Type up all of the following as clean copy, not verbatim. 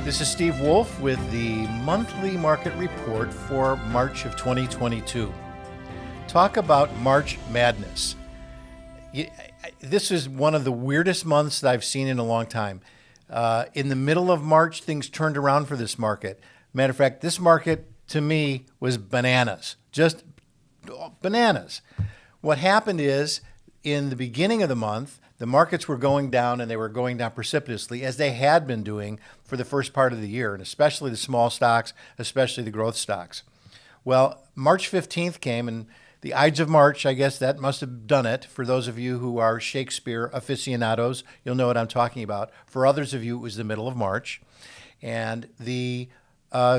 This is Steve Wolff with the monthly market report for March of 2022. Talk about March madness. This is one of the weirdest months that I've seen in a long time. In the middle of March, things turned around for this market. Matter of fact, this market to me was bananas, just bananas. What happened is in the beginning of the month, the markets were going down, and they were going down precipitously, as they had been doing for the first part of the year, and especially the small stocks, especially the growth stocks. Well, March 15th came, and the Ides of March, I guess that must have done it. For those of you who are Shakespeare aficionados, you'll know what I'm talking about. For others of you, it was the middle of March, and the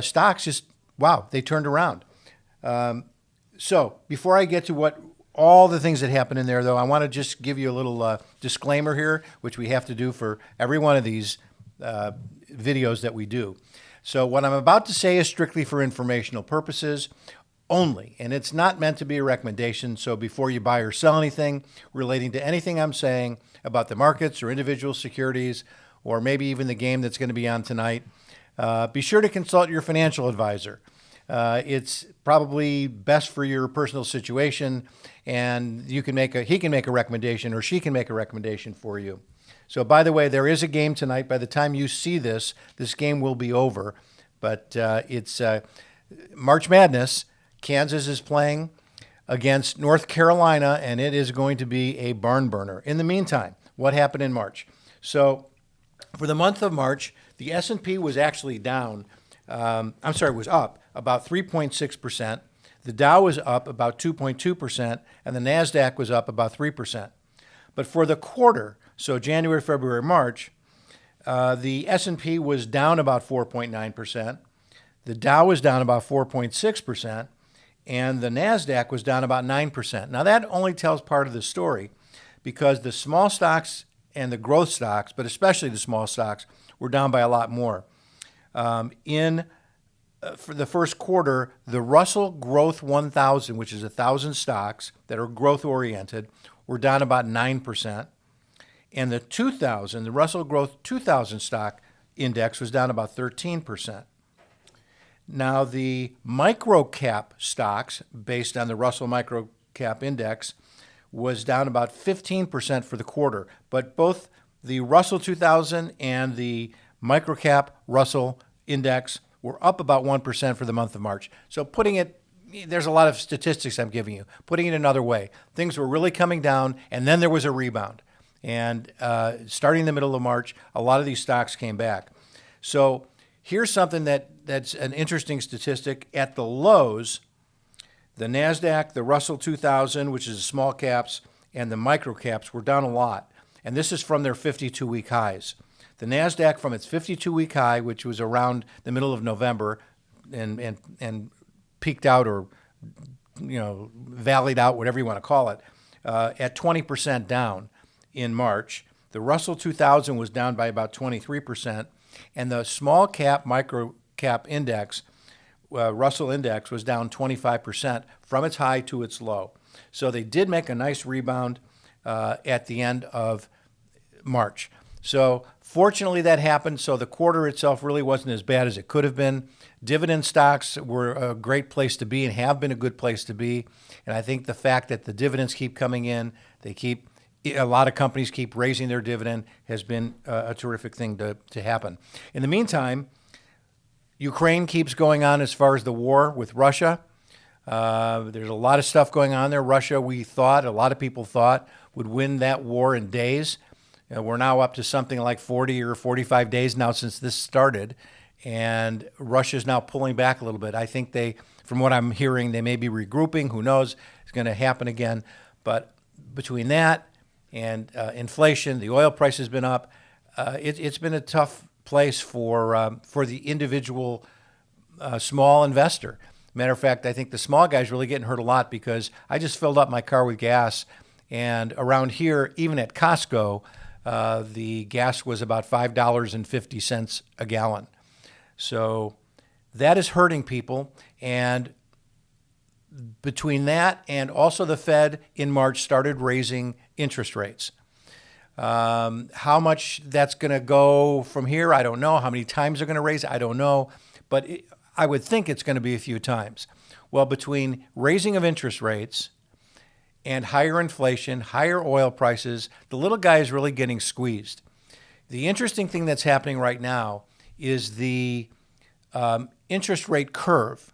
stocks just, wow, they turned around. So before I get to all the things that happened in there, though, I want to just give you a little disclaimer here, which we have to do for every one of these videos that we do. So what I'm about to say is strictly for informational purposes only, and it's not meant to be a recommendation. So before you buy or sell anything relating to anything I'm saying about the markets or individual securities, or maybe even the game that's going to be on tonight, be sure to consult your financial advisor. It's probably best for your personal situation, and he can make a recommendation, or she can make a recommendation for you. So, by the way, there is a game tonight. By the time you see this game will be over. But it's March Madness. Kansas is playing against North Carolina, and it is going to be a barn burner. In the meantime, what happened in March? So, for the month of March, the S&P was actually down. Was up about 3.6%. The Dow was up about 2.2%, and the NASDAQ was up about 3%. But for the quarter, so January, February, March, the S&P was down about 4.9%. The Dow was down about 4.6%, and the NASDAQ was down about 9%. Now, that only tells part of the story, because the small stocks and the growth stocks, but especially the small stocks, were down by a lot more. For the first quarter, the Russell Growth 1000, which is 1,000 stocks that are growth-oriented, were down about 9%. And the Russell Growth 2000 stock index was down about 13%. Now, the micro-cap stocks, based on the Russell Micro-Cap Index, was down about 15% for the quarter. But both the Russell 2000 and the micro-cap Russell Index were up about 1% for the month of March. So there's a lot of statistics I'm giving you. Putting it another way, things were really coming down, and then there was a rebound. And starting in the middle of March, a lot of these stocks came back. So here's something that's an interesting statistic. At the lows, the NASDAQ, the Russell 2000, which is the small caps, and the micro caps were down a lot. And this is from their 52-week highs. The NASDAQ from its 52-week high, which was around the middle of November, and peaked out, or valleyed out, whatever you want to call it, at 20% down in March. The Russell 2000 was down by about 23%, and the small cap micro cap index, Russell Index, was down 25% from its high to its low. So they did make a nice rebound at the end of March. So fortunately that happened, so the quarter itself really wasn't as bad as it could have been. Dividend stocks were a great place to be and have been a good place to be. And I think the fact that the dividends keep coming in, a lot of companies keep raising their dividend, has been a terrific thing to happen. In the meantime, Ukraine keeps going on as far as the war with Russia. There's a lot of stuff going on there. Russia, a lot of people thought, would win that war in days. We're now up to something like 40 or 45 days now since this started, and Russia's now pulling back a little bit. I think from what I'm hearing, they may be regrouping. Who knows? It's going to happen again. But between that and inflation, the oil price has been up. It's been a tough place for the individual small investor. Matter of fact, I think the small guy's really getting hurt a lot, because I just filled up my car with gas, and around here, even at Costco, the gas was about $5.50 a gallon. So that is hurting people. And between that and also the Fed in March started raising interest rates. How much that's going to go from here, I don't know. How many times they're going to raise, I don't know. But I would think it's going to be a few times. Well, between raising of interest rates and higher inflation, higher oil prices, the little guy is really getting squeezed. The interesting thing that's happening right now is the interest rate curve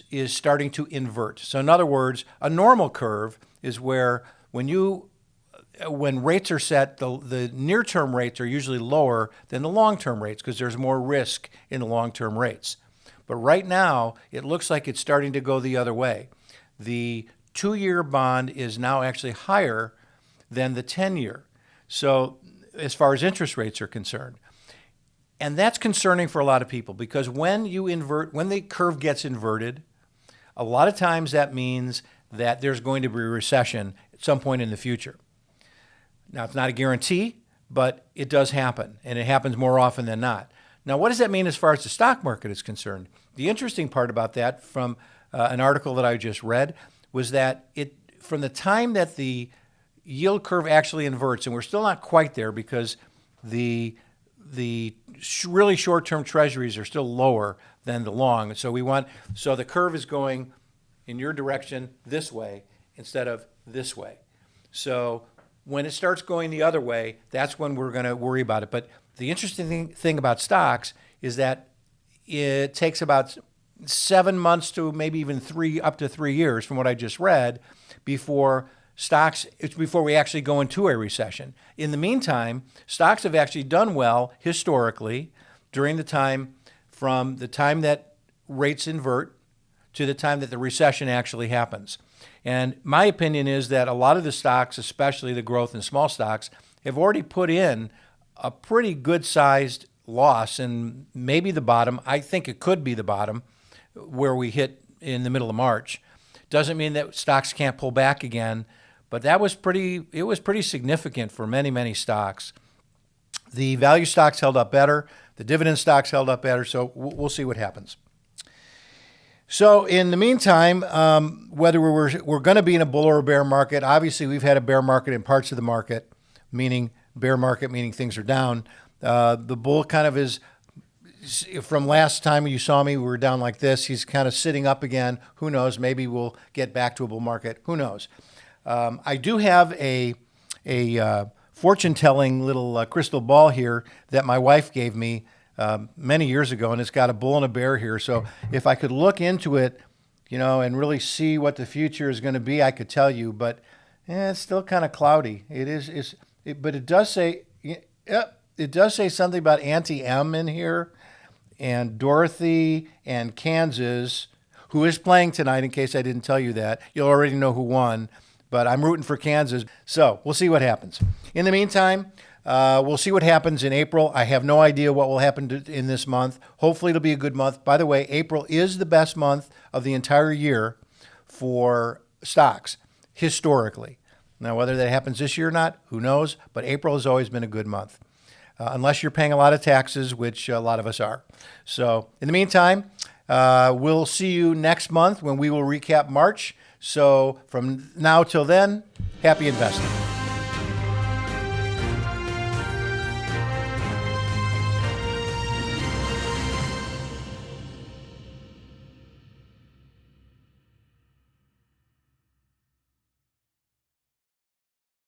is starting to invert. So in other words, a normal curve is where when rates are set, the near-term rates are usually lower than the long-term rates because there's more risk in the long-term rates. But right now, it looks like it's starting to go the other way. The 2-year bond is now actually higher than the 10-year. So as far as interest rates are concerned. And that's concerning for a lot of people because when the curve gets inverted, a lot of times that means that there's going to be a recession at some point in the future. Now, it's not a guarantee, but it does happen, and it happens more often than not. Now, what does that mean as far as the stock market is concerned? The interesting part about that from an article that I just read was that from the time that the yield curve actually inverts, and we're still not quite there because the really short-term treasuries are still lower than the long. So the curve is going in your direction this way instead of this way. So when it starts going the other way, that's when we're going to worry about it. But the interesting thing about stocks is that it takes about 7 months to maybe even up to 3 years from what I just read before we actually go into a recession. In the meantime, stocks have actually done well historically during the time from the time that rates invert to the time that the recession actually happens. And my opinion is that a lot of the stocks, especially the growth and small stocks, have already put in a pretty good-sized loss and maybe the bottom. I think it could be the bottom where we hit in the middle of March. Doesn't mean that stocks can't pull back again, but it was pretty significant for many, many stocks. The value stocks held up better. The dividend stocks held up better, so we'll see what happens. So in the meantime, whether we're going to be in a bull or a bear market, obviously we've had a bear market in parts of the market, meaning things are down. The bull kind of is, from last time you saw me, we were down like this. He's kind of sitting up again. Who knows? Maybe we'll get back to a bull market. Who knows? I do have a fortune-telling little crystal ball here that my wife gave me many years ago, and it's got a bull and a bear here. So if I could look into it, and really see what the future is going to be, I could tell you. But it's still kind of cloudy. But it does say, something about Auntie M in here, and Dorothy and Kansas, who is playing tonight. In case I didn't tell you that, you'll already know who won. But I'm rooting for Kansas. So we'll see what happens. In the meantime, we'll see what happens in April. I have no idea what will happen in this month. Hopefully it'll be a good month. By the way, April is the best month of the entire year for stocks, historically. Now, whether that happens this year or not, who knows? But April has always been a good month, unless you're paying a lot of taxes, which a lot of us are. So in the meantime, we'll see you next month when we will recap March. So from now till then, happy investing.